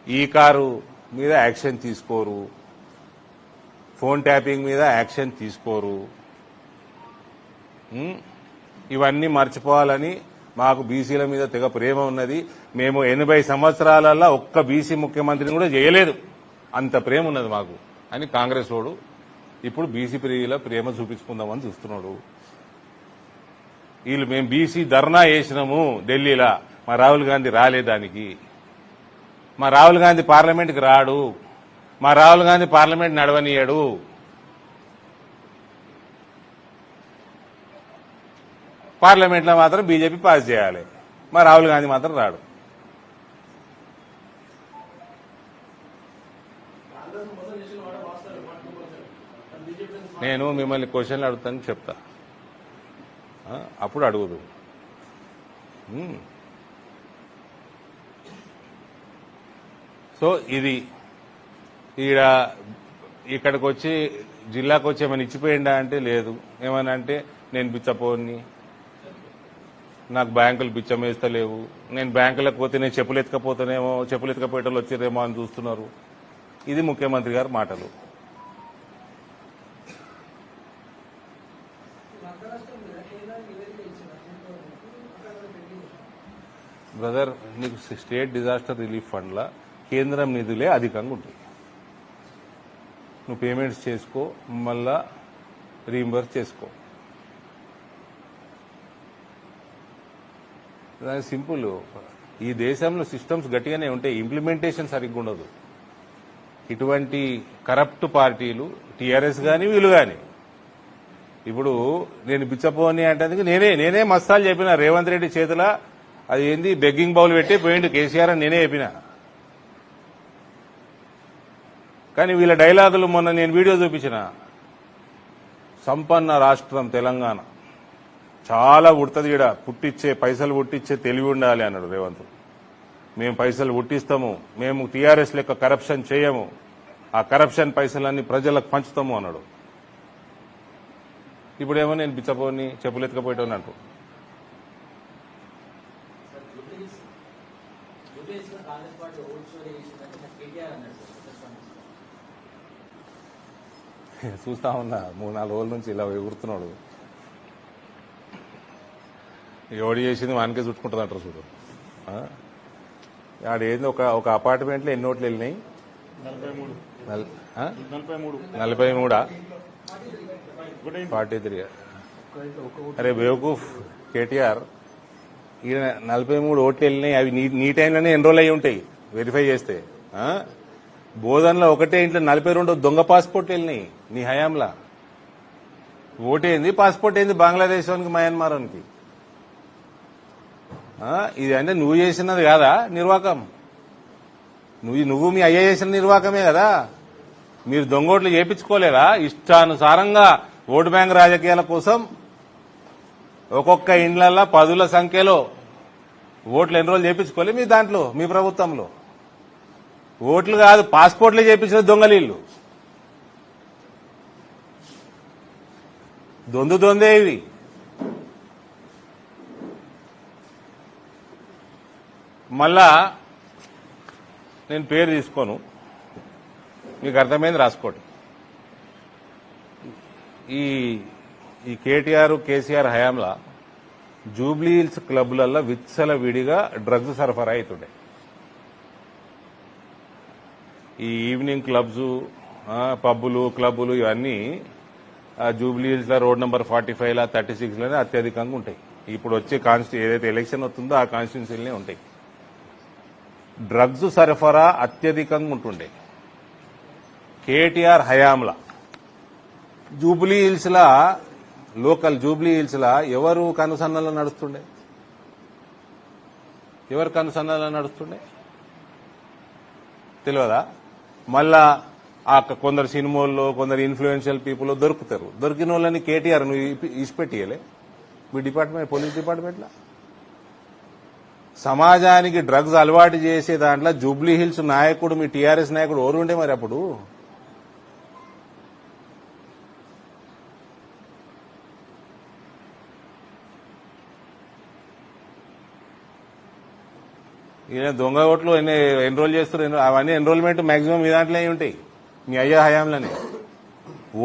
ఈ కారు మీద యాక్షన్ తీసుకోరు, ఫోన్ ట్యాపింగ్ మీద యాక్షన్ తీసుకోరు. ఇవన్నీ మర్చిపోవాలని మాకు బీసీల మీద తెగ ప్రేమ ఉన్నది. మేము 80 సంవత్సరాలలో ఒక్క బీసీ ముఖ్యమంత్రిని కూడా చేయలేదు, అంత ప్రేమ ఉన్నది మాకు అని కాంగ్రెస్ వాడు ఇప్పుడు బీసీ ప్రియుల ప్రేమ చూపించుకుందామని చూస్తున్నాడు. వీళ్ళు మేము బీసీ ధర్నా చేసినాము ఢిల్లీలో, మా రాహుల్ గాంధీ రాలేదానికి. మా రాహుల్ గాంధీ పార్లమెంట్కి రాడు, మా రాహుల్ గాంధీ పార్లమెంట్ నడవనీయడు. పార్లమెంట్లో మాత్రం బీజేపీ పాస్ చేయాలి, మా రాహుల్ గాంధీ మాత్రం రాడు. నేను మిమ్మల్ని క్వశ్చన్లు అడుగుతాను చెప్తా, అప్పుడు అడుగుదు. సో ఇది ఇక్కడికి వచ్చి జిల్లాకు వచ్చి ఏమైనా ఇచ్చిపోయిందా అంటే లేదు. ఏమన్నా అంటే నేను బిచ్చపోని, నాకు బ్యాంకులు బిచ్చం వేస్తలేవు, నేను బ్యాంకులకు పోతే నేను చెప్పులు ఎత్తుకపోతానేమో, చెప్పులు ఎత్తుకపోయేటోళ్ళు వచ్చారేమో అని చూస్తున్నారు. ఇది ముఖ్యమంత్రి గారి మాటలు. బ్రదర్, నీకు స్టేట్ డిజాస్టర్ రిలీఫ్ ఫండ్ల కేంద్రం నిధులే అధికంగా ఉంటాయి. నువ్వు పేమెంట్స్ చేసుకో, మళ్ళా రీయింబర్స్ చేసుకో. సింపుల్. ఈ దేశంలో సిస్టమ్స్ గట్టిగానే ఉంటాయి, ఇంప్లిమెంటేషన్ సరిగ్గా ఉండదు. ఇటువంటి కరప్ట్ పార్టీలు టీఆర్ఎస్ కానీ వీళ్ళు కానీ, ఇప్పుడు నేను బిచ్చపోని అంటే నేనే మస్తాలు చెప్పిన రేవంత్ రెడ్డి చేతిలో అది ఏంది బెగ్గింగ్ బౌల్ పెట్టి పోయిండు కేసీఆర్ అని నేనే చెప్పిన. కానీ వీళ్ళ డైలాగులు మొన్న నేను వీడియో చూపించిన. సంపన్న రాష్ట్రం తెలంగాణ, చాలా ఉడతది, ఈడ పైసలు పుట్టించే తెలివి ఉండాలి అన్నాడు రేవంత్. మేము పైసలు పుట్టిస్తాము, మేము టీఆర్ఎస్ లెక్క కరప్షన్ చేయము, ఆ కరప్షన్ పైసలన్నీ ప్రజలకు పంచుతాము అన్నాడు. ఇప్పుడేమో నేను బిచ్చపోని చెప్పులు ఎత్తుకపోయేటోని అంటూ. చూస్తా ఉన్నా 3-4 రోజుల నుంచి ఇలా ఎగురుతున్నాడు. ఎవడు చేసింది వానికే చుట్టుకుంటుంది అంటారు చూడు. ఆడేంది ఒక అపార్ట్మెంట్లో ఎన్ని ఓట్లు వెళ్ళినాయి? 43 43. అరే బేవకూఫ్ కేటీఆర్, ఈయన 43 ఓట్లు వెళ్ళినాయి. అవి నీ టైంలోనే ఎన్రోల్ అయ్యి ఉంటాయి వెరిఫై చేస్తే. బోధనలో ఒకటే ఇంట్లో 42 దొంగ పాస్పోర్ట్లు వెళ్ళినాయి నీ హయాంలా. ఓటేంది, పాస్పోర్ట్ ఏంది బంగ్లాదేశ్ వానికి, మయన్మార్ వానికి. ఇది అంటే నువ్వు చేసినది కాదా నిర్వాకం? నువ్వు మీ అయ్య చేసిన నిర్వాకమే కదా. మీరు దొంగోట్లు చేయించుకోలేదా? ఇష్టానుసారంగా ఓటు బ్యాంక్ రాజకీయాల కోసం ఒక్కొక్క ఇండ్లల్లో 10ల సంఖ్యలో ఓట్లు ఎన్రోల్ చేయించుకోలే మీ దాంట్లో, మీ ప్రభుత్వంలో. ఓట్లు కాదు, పాస్పోర్ట్లు చేయించిన దొంగలీళ్ళు. దొందే ఇవి. మళ్ళా నేను పేరు తీసుకోను, మీకు అర్థమైంది రాసుకోండి. ఈ కేటీఆర్ కేసీఆర్ హయాంలా జూబ్లీ హిల్స్ క్లబ్లలో విచ్చల విడిగా డ్రగ్స్ సరఫరా అవుతుండే. ఈ ఈవినింగ్ క్లబ్స్, పబ్బులు, క్లబ్బులు ఇవన్నీ జూబ్లీ హిల్స్ లో రోడ్ నెంబర్ 45 36లోనే అత్యధికంగా ఉంటాయి. ఇప్పుడు వచ్చే ఏదైతే ఎలక్షన్ వస్తుందో ఆ కాన్స్టిట్యున్సీలనే ఉంటాయి. డ్రగ్స్ సరఫరా అత్యధికంగా ఉంటుండే కేటీఆర్ హయాంలా. జూబ్లీ హిల్స్ లా, లోకల్ జూబ్లీ హిల్స్ లా ఎవరు కనుసన్నలో నడుస్తుండే? తెలియదా? మళ్ళా కొందరు సినిమాల్లో, కొందరు ఇన్ఫ్లుయెన్షియల్ పీపుల్ దొరుకుతారు. దొరికిన వాళ్ళని కేటీఆర్ నువ్వు ఇచ్చిపెట్టియలే మీ డిపార్ట్మెంట్, పోలీస్ డిపార్ట్మెంట్లో. సమాజానికి డ్రగ్స్ అలవాటు చేసే దాంట్లో జూబ్లీ హిల్స్ నాయకుడు, మీ టీఆర్ఎస్ నాయకుడు ఎవరు ఉండే మరి అప్పుడు? ఈయన దొంగ ఓట్లు ఎన్రోల్ చేస్తారు, అవన్నీ ఎన్రోల్మెంట్ మాక్సిమం మీ దాంట్లో ఉంటాయి, మీ అయ్యా హయాంలోనే.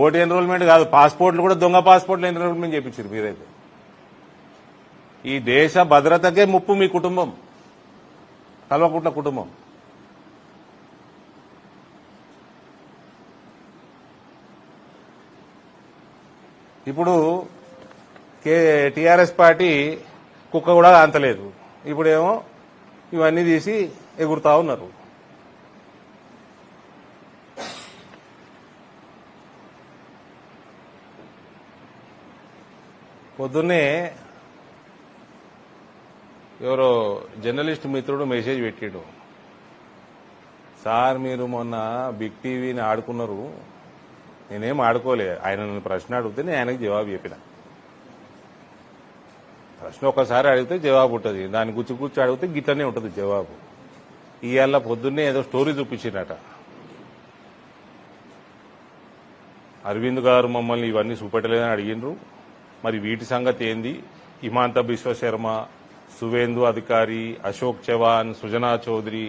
ఓటు ఎన్రోల్మెంట్ కాదు, పాస్పోర్ట్లు కూడా దొంగ పాస్పోర్ట్లు ఎన్రోల్మెంట్ చేయించారు మీరైతే. ఈ దేశ భద్రతకే ముప్పు మీ కుటుంబం, కల్వకుంట్ల కుటుంబం. ఇప్పుడు టీఆర్ఎస్ పార్టీ కుక్క కూడా అంతలేదు, ఇప్పుడేమో ఇవన్నీ తీసి ఎగురుతా ఉన్నారు. పొద్దున్నే ఎవరో జర్నలిస్ట్ మిత్రుడు మెసేజ్ పెట్టాడు, సార్ మీరు మొన్న బిగ్ టీవీని ఆడుకున్నారు. నేనేం ఆడుకోలే, ఆయన నన్ను ప్రశ్న అడిగితే నేను ఆయనకు జవాబు చెప్పిన. ప్రశ్న ఒకసారి అడిగితే జవాబు ఉంటుంది, దాన్ని గుచ్చి అడిగితే గిట్లనే ఉంటుంది జవాబు. ఇవాళ పొద్దున్నే ఏదో స్టోరీ చూపించినట, అరవింద్ గారు మమ్మల్ని ఇవన్నీ చూపెట్టలేదని అడిగినరు, మరి వీటి సంగతి ఏంది? హిమాంత బిశ్వశర్మ, సువేందు అధికారి, అశోక్ చవాన్, సుజనా చౌదరి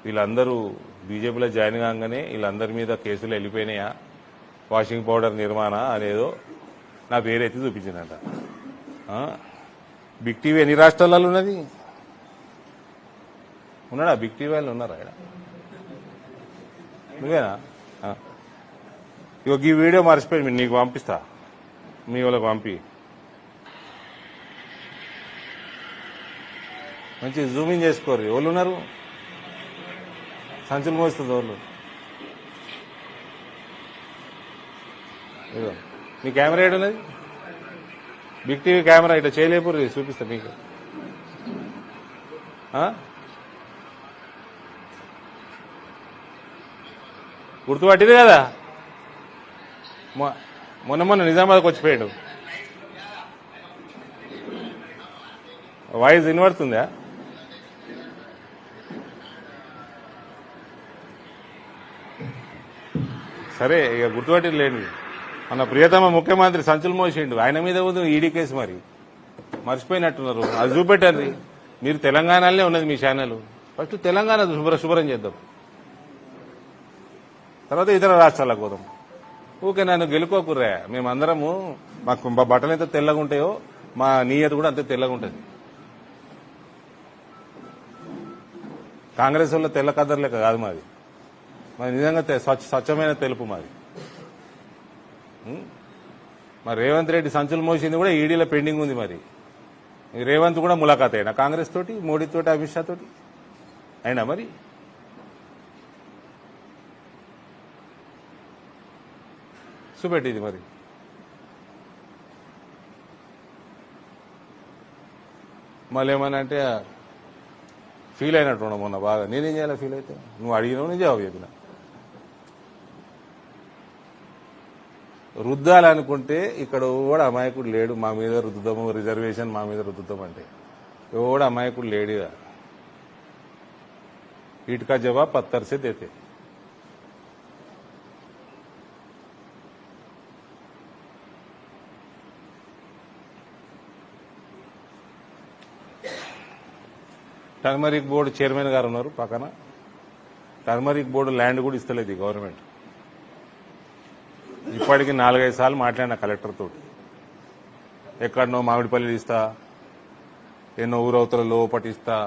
వీళ్ళందరూ బీజేపీలో జాయిన్ కాగానే వీళ్ళందరి మీద కేసులు వెళ్ళిపోయినాయా, వాషింగ్ పౌడర్ నిర్మాణ అనేదో నా పేరైతే చూపించినట. బిగ్ టీవీ ఎన్ని రాష్ట్రాలలో ఉన్నది? ఉన్నాడా బిగ్ టీవీ వాళ్ళు? ఉన్నారా ఇక్కడ? నువ్వేనా? ఇక ఈ వీడియో మర్చిపోయి నీకు పంపిస్తా, మీ వాళ్ళకి పంపి మంచి జూమింగ్ చేసుకోరు. ఎవరు ఉన్నారు? సంచులు మోస్తుంది వాళ్ళు. మీ కెమెరా ఏడున్నది? బిగ్ టీవీ కెమెరా ఇట్లా చేయలేపురు, చూపిస్తా మీకు. గుర్తుపట్టింది కదా, మొన్న నిజామాబాద్కి వచ్చిపోయాడు. వాయిస్ వినబడుతుందా? సరే ఇక గుర్తుపట్టి లేండి. మన ప్రియతమ ముఖ్యమంత్రి సంచులు మోసిండు, ఆయన మీద ఉంది ఈడీ కేసు. మరి మర్చిపోయినట్టున్నారు, అది చూపెట్టండి. మీరు తెలంగాణలోనే ఉన్నది మీ ఛానల్. ఫస్ట్ తెలంగాణ శుభ్రం చేద్దాం, తర్వాత ఇతర రాష్ట్రాలకు పోదాం. ఊకే నన్ను గెలుకోకుర్రా. మేమందరము మాకు బట్టలు ఎంత తెల్లగా ఉంటాయో మా నీయత కూడా అంతే తెల్లగా ఉంటుంది. కాంగ్రెస్ వల్ల తెల్ల కదర్ లెక్క కాదు మాది, మరి నిజంగా స్వచ్ఛమైన తెలుపు మాది. మరి రేవంత్ రెడ్డి సంచులు మోసింది కూడా ఈడీలో పెండింగ్ ఉంది. మరి రేవంత్ కూడా ములాఖాత్ అయినా కాంగ్రెస్ తోటి, మోడీ తోటి, అమిత్ షా తోటి అయినా. మరి చూపెట్టింది. మరి మళ్ళీ ఏమన్నా అంటే ఫీల్ అయినట్టు మొన్న బాగా. నేనేం చేయాలి ఫీల్ అయితే? నువ్వు అడిగినావు, నేను జవాబు చెప్పిన. రుద్దాలనుకుంటే ఇక్కడ కూడా అమాయకుడు లేడు. మా మీద రుద్దుతాము, రిజర్వేషన్ మా మీద రుద్దుతాం అంటే ఎవడు అమాయకుడు లేడుగా. ఇటుకా జవాబు పత్తర్ సే దేతే. టర్మరిక్ బోర్డు చైర్మన్ గారు ఉన్నారు పక్కన. టర్మరిక్ బోర్డు ల్యాండ్ కూడా ఇస్తలేదు ఈ గవర్నమెంట్. ఇప్పటికి 4-5 సార్లు మాట్లాడిన కలెక్టర్ తోటి. ఎక్కడనో మామిడిపల్లి ఇస్తా, ఎన్నో ఊరవతల లోపటిస్తా.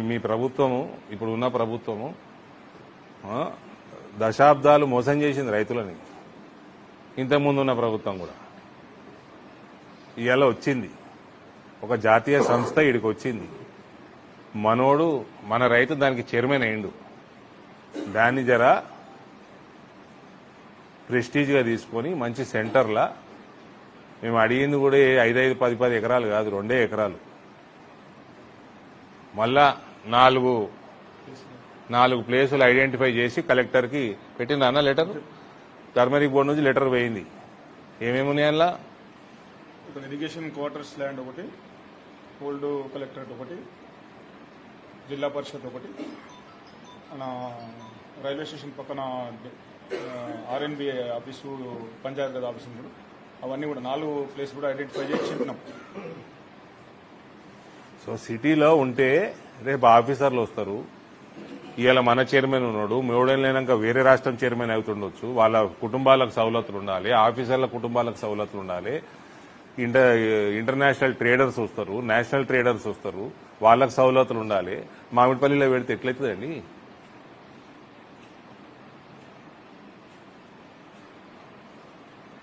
మీ ప్రభుత్వము, ఇప్పుడు ఉన్న ప్రభుత్వము దశాబ్దాలు మోసం చేసింది రైతులని. ఇంతకుముందు ఉన్న ప్రభుత్వం కూడా. ఇవాళ వచ్చింది ఒక జాతీయ సంస్థ, ఇడికి వచ్చింది మనోడు, మన రైతు దానికి చైర్మన్ అయిండు. దాన్ని జరా ప్రెస్టీజ్గా తీసుకొని మంచి సెంటర్లా, మేము అడిగింది కూడా 5, 10 ఎకరాలు కాదు, 2 ఎకరాలు. మళ్ళా 4 ప్లేసులు ఐడెంటిఫై చేసి కలెక్టర్కి పెట్టింది. అన్న లెటర్ టర్మరిక్ బోర్డు నుంచి లెటర్ పోయింది. ఏమేమి ఉన్నాయి అలా? ఇరిగేషన్ క్వార్టర్స్ ల్యాండ్ ఒకటి, ఓల్డ్ కలెక్టరేట్ ఒకటి, జిల్లా పరిషత్ ఒకటి, మన రైల్వే స్టేషన్ పక్కన RNB office, panchayat raj office కూడా, అవన్నీ కూడా 4 ప్లేస్ కూడా ఐడెంటిఫై చేసి చెప్పినాం. సో సిటీలో ఉంటే రేపు ఆఫీసర్లు వస్తారు. ఇవాళ మన చైర్మన్ ఉన్నాడు, మూడేళ్ళైనాక వేరే రాష్ట్రం చైర్మన్ అవుతుండొచ్చు. వాళ్ళ కుటుంబాలకు సవలతులు ఉండాలి, ఆఫీసర్ల కుటుంబాలకు సవలతులు ఉండాలి. ఇంటర్నేషనల్ ట్రేడర్స్ వస్తారు, నేషనల్ ట్రేడర్స్ వస్తారు, వాళ్ళకు సవలతులు ఉండాలి. మామిడిపల్లిలో పెడితే ఎట్లయితుందండి?